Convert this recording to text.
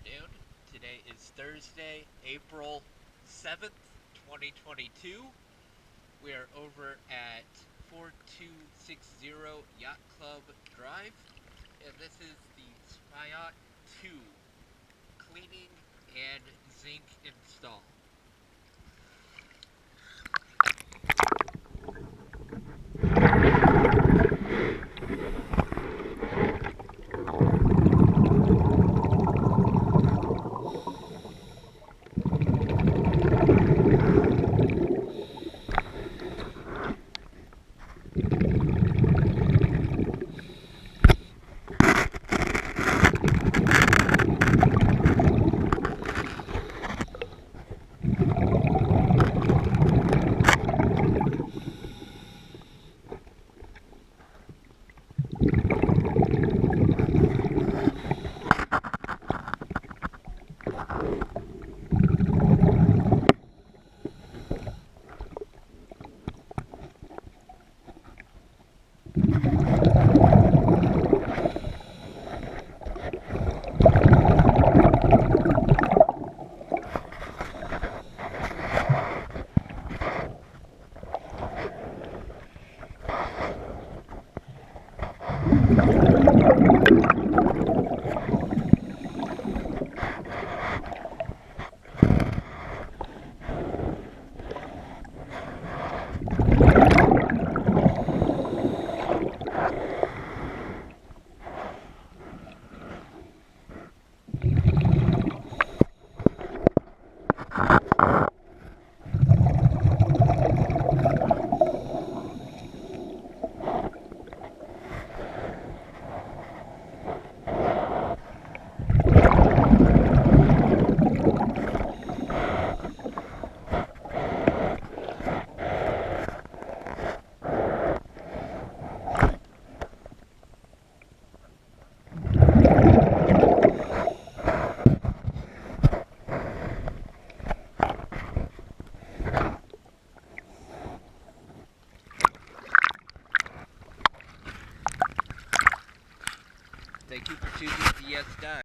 afternoon. Today is Thursday, April 7th, 2022. We are over at 4260 Yacht Club Drive, and this is the Smyatt 2 cleaning and zinc install. Thank you for choosing DS Dive.